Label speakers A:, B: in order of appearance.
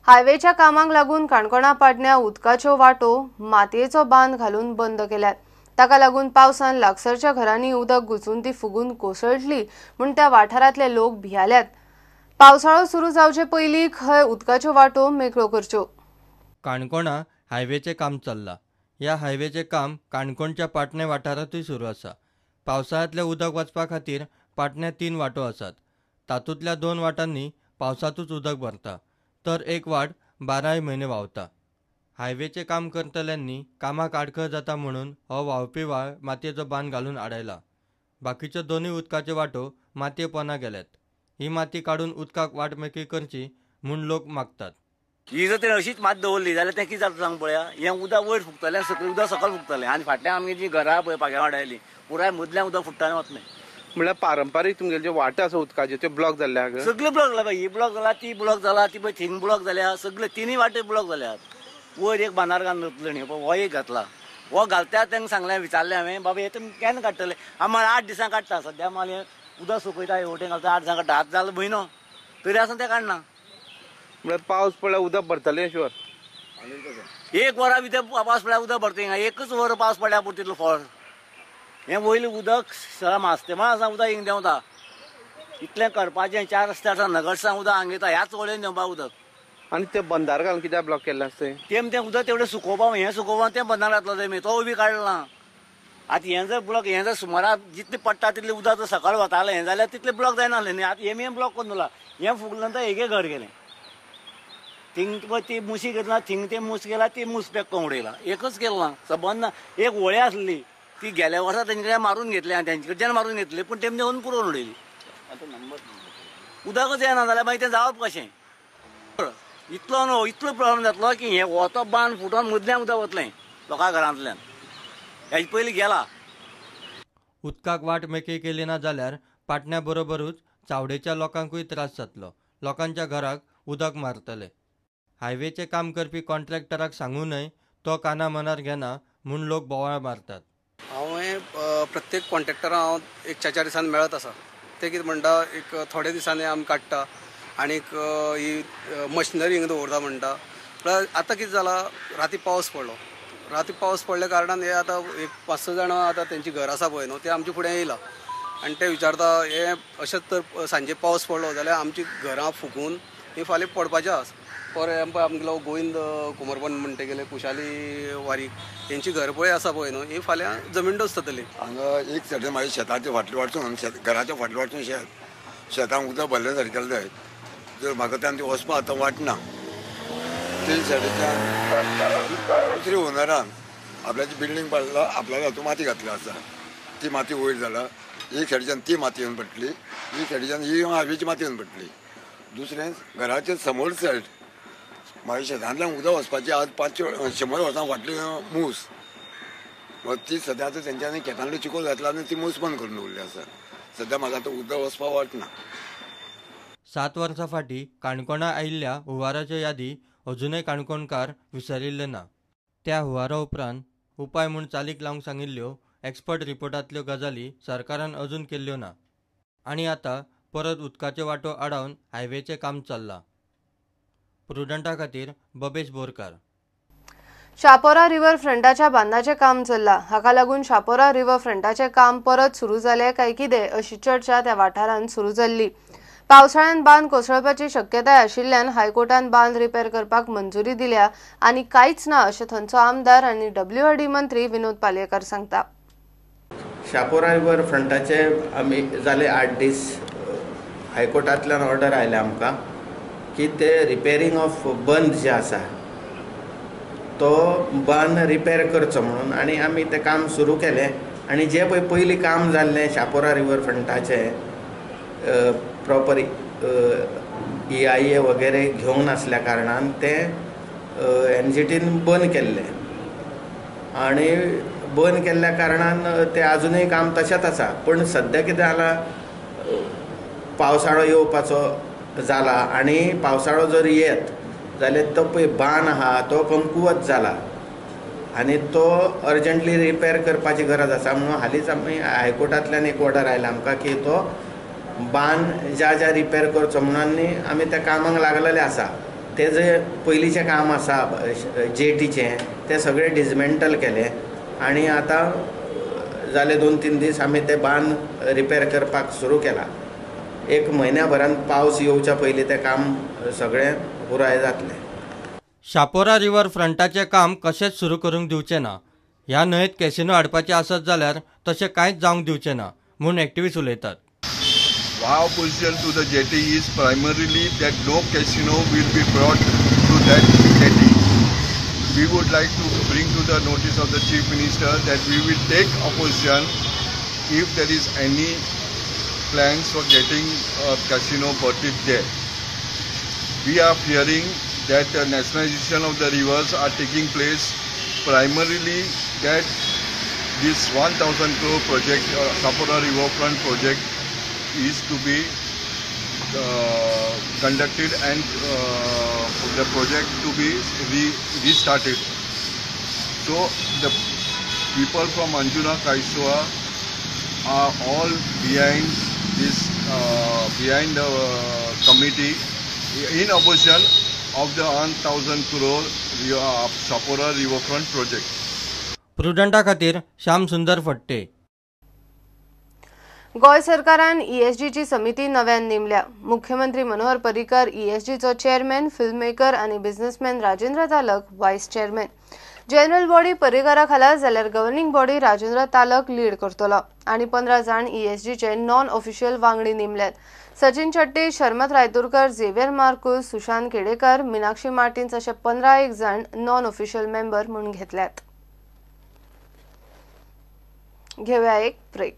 A: हायवेच्या कामाक लागून काणकोणा पाडण्या उदकाच्यो वाटो मातयेचो बांद घालून बंद केल्यात। ताका लागून पावसान लागसरच्या घरांनी उदक घुसून ती फुगून कोसळटली म्हूण त्या वाठारांतले लोक भियाल्यात। पावसाळो सुरू जावचे पयलीं खंय उदकाच्यो वाटो मेकळ्यो करच्यो।
B: काणकोणा हायवेचें काम चल्लां। ह्या हायवेचें काम काणकोणच्या पाटणे वाठारांतूय सुरू आसा। पावसाळ्यांतलें उदक वचपा खातीर पाटण्यात 3 वाटो आसात। तातूंतल्या 2 वाटांनी पावसांतूच उदक भरता, तर एक वाट 12 म्हयने व्हांवता। हायवेचें काम करतल्यांनी कामाक आडखळ जाता म्हणून हो व्हांवपी व्हाळ मातयेचो बांद घालून आडायला। बाकीच्यो दोनूय उदकाच्यो वाटो मातये पोंदा गेल्यात। ही माती काडून उदकाक वाट मेकळी करची म्हूण लोक मागतात।
C: ही जर तेणें अशीच मात दवरली जाल्यार तें कितें जाता सांग पळया, हें उदक वयर फुगतलें, सकयल उदक सकयल फुगतलें आनी फाटल्यान आमची जीं घरां पळय पाग्या वाड्याली पुराय मदल्यान उदक फुट्टालें वतलें।
D: म्हणल्यार पारंपारीक तुमगे जे वाटे आसा उदकाचे ते ब्लॉक जाल्ले आहा।
C: सगळे ब्लॉक जाला बाई, ही ब्लॉक जाला, ती ब्लॉक जाला, ती पळय थिंग ब्लॉक जाल्या, सगळे तिनूय वाटे ब्लॉक जाल्यात। वयर एक बांदार घालतले न्ही, हो एक घातला, हो घालता तांकां सांगलें, विचारलें हांवें, बाबा हे तुमी केन्ना काडटले? आमी 8 दिसां काडटा, सद्या मागीर हें उदक सुकयता, हेवटेन घालता, 8 दिसां काडटा, आतां जालो म्हयनो तरी आसून तें काडना।
D: म्हळ्यार पावस पडल्यार उदक भरतलें शुअर।
C: एक वरा भितर पावस पडल्यार उदक भरता हिंगा, एकच वर पावस पडल्यार पुरो तितलो फळ। हें वयलें उदक मास्तेमाळ आसा उदक हिंग देंवता, इतलें करपाचें 4 रस्ते आसा, नगरसां उदक हांगा येता, ह्याच वळेन देंवपा उदक।
D: आनी ते बंदार घालून कित्याक ब्लॉक केल्ले आसता?
C: तें उदक तेवढें सुकोवपा, हें सुकोवपा तें बंदार घातलो तेमी, तो बी काडला। आतां हें जर ब्लॉक, हें जर सुमाराक जितलें पडटा तितलें उदक जर सकाळ वतालें हें जाल्यार तितलें ब्लॉक जायनासलें न्ही। आतां हें ब्लॉक करून दवरला, हें फुगलें नंतर हेगे घर गेलें। थिंग ती मुशी घेतला, थिंग तें मूस गेला, ती मूस पॅक करून उडयला, एकच केला सबंद ना। एक व्हळी आसली ती गेल्या वर्सा तेंचे कडल्यान मारून घेतली आनी तेंचे कडच्यान मारून घेतली, पूण तेमी देवन पुरोवन उडयली। उदकच येना जाल्यार मागीर तें जावप कशें? इतलो न्हू, इतलो प्रॉब्लेम जातलो की हें वतो बांद फुटोन मदल्यान उदक वतलें लोकां घरांतल्यान, हेजे पयलीं गेला।
B: उदकाक वाट मेकळी केली ना जाल्यार पाटण्या बरोबरूच चावडेच्या लोकांकूय त्रास जातलो। लोकांच्या घराक उदक मारतले। हायवेचें काम करपी कॉन्ट्रॅक्टराक सांगूनय तो काना मनार घेना म्हूण लोक बोवाळ मारतात।
E: हांवें प्रत्येक कॉन्ट्रॅक्टराक हांव एक 4 दिसांनी मेळत आसा। ते कितें म्हणटा, एक थोड्या दिसांनी आमी काडटा आनीक ही मशिनरी हिंगा दवरता म्हणटा। म्हळ्यार आतां कितें जालां, राती पावस पडलो, राती पावस पडल्या कारणान हे आतां एक 5-6 जाणां आतां तेंची घर आसा पळय न्हू, ते आमचे फुडें येयला आनी ते विचारता, हे अशेंच तर सांजे पावस पडलो जाल्यार आमची घरां फुगून ही फाल्यां पडपाचें आसा। फॉर एग्जांपल आमगेलो गोविंद कुमारपन म्हणटा गेले, कुशाली वारीक हेंची घरपळी आसा पळय न्हू, ही फाल्यां जमीनदोस्त जातली।
F: हांगा एक सायडीन म्हाज्या शेताच्या फाटले वाटसून घराच्या फाटले वाटसून शेतांक उदक भरले सारकें केलें जाय। जर म्हाका तेन्ना वचपा आतां वाटना, ते सायडीच्यान दुसऱ्या ओनरान आपल्याची बिल्डींग बांदला, आपल्याला हातूंत माती घातली आसा, ती माती वयर जाला। एक सायडीच्यान ती माती येवन पडटली, एक सायडीच्यान ही हायवेची माती येवन पडटली। दुसरें घराचे समोर सायड म्हाज्या शेतांतल्यान उदक वचपाची आज 500 वर्सां फाटली मूस, ती सद्या आतां तेंच्यांनी खेतांतलो चिकोल घातला आनी ती मूस बंद करून दवरली आसा। सद्या म्हाका आतां उदक वचपा वाटना।
B: 7 वर्सां फाटीं काणकोणा आयिल्ल्या हुंवाराच्यो यादी अजुनय काणकोणकार विसरिल्ले ना। त्या हुंवारा उपरांत उपाय म्हूण चालीक लावंक सांगिल्ल्यो एक्सपर्ट रिपोर्टांतल्यो गजाली सरकारान अजून केल्ल्यो ना। आनी आतां परत उदकाच्यो वाटो आडावन हायवेचें काम चल्लां। प्रुडंटा खातीर बबेश बोरकार।
A: शापोरा रिव्हर फ्रंटाच्या बांदाचें काम चल्लां। हाका लागून शापोरा रिव्हर फ्रंटाचें काम परत सुरू जालें काय कितें अशी चर्चा त्या वाठारांत सुरू जाल्ली। पावसाळ्यान बांद कोसळपाची शक्यताय आशिल्ल्यान हायकोर्टान बांद रिपेर करपाक मंजुरी दिल्या आनी कांयच ना अशें थंयचो आमदार आनी WRD मंत्री विनोद पालयेकर सांगता।
G: शापोरा रिव्हर फ्रंटाचे आमी जाले 8 दीस हायकोर्टांतल्यान ऑर्डर आयल्या आमकां की ते रिपेरींग ऑफ बंद जे आसा तो बांद रिपेर करचो म्हणून, आनी आमी तें काम सुरू केलें। आनी जे पळय पयलीं काम जाल्लें शापोरा रिव्हर फ्रंटाचें प्रॉपर EIA वगैरे घेवंक नासल्या कारणान तें NGTन बंद केल्लें आनी बंद केल्ल्या कारणान तें आजुनूय काम तशेंच आसा। पूण सद्या कितें जालां, पावसाळो येवपाचो जाला आनी पावसाळो जर येत जाल्यार तो पळय बांद आहा तो कमकुवत जाला आनी तो अर्जंटली रिपेर करपाची गरज आसा। म्हणून हालींच आमी हायकोर्टांतल्यान एक ऑर्डर आयला आमकां की तो बांद ज्या रिपेर करचो म्हणून आमी त्या कामाक लागलेले आसा। ते जे पयलींचें काम आसा जेटीचें ते सगळें डिसमेंटल केलें आनी आतां जाले 2-3 दीस आमी ते बांद रिपेर करपाक सुरू केला. 1 म्हयन्याभरान पावस येवच्या पयलीं तें काम सगळें पुराय जातलें.
B: शापोरा रिव्हर फ्रंटाचें काम कशेंच सुरू करूंक दिवचें ना. ह्या न्हंयेत कॅसिनो हाडपाचें आसत जाल्यार तशें कांयच जावंक दिवचें ना म्हूण एक्टिव्हिस्ट उलयतात.
H: Our position to the jetty is primarily that no casino will be brought to that jetty. We would like to bring to the notice of the Chief Minister that we will take opposition if there is any plans for getting a casino put it there. We are fearing that the nationalization of the rivers are taking place primarily that this 1,000 crore project, Shapora Riverfront project, is to be conducted and the project to be restarted. So the people from Anjuna Kaiswa are all behind this, behind the committee in opposition of the 1,000 crore Shapora Riverfront project.
B: प्रुडंटा खातीर श्याम सुंदर फडते.
A: गोय सरकारान ESGची समिती नव्यान नेमल्या. मुख्यमंत्री Manohar Parrikar ESGचो chairman, filmmaker आणि businessman Rajendra Talak vice chairman. General body पर्रीकरा खाला जाल्यार governing body Rajendra Talak lead करतलो आणि 15 जाण ESGचे नॉन ऑफिशियल वांगडी नेमल्यात. सचिन चट्टी, शर्मत रायतुरकर, झेवियर मार्कूस, सुशांत केडेकर, मीनाक्षी मार्टिन्स अशे 15 जाण नॉन ऑफिशियल मेंबर म्हणून घेतल्यात. घेऊया एक ब्रेक.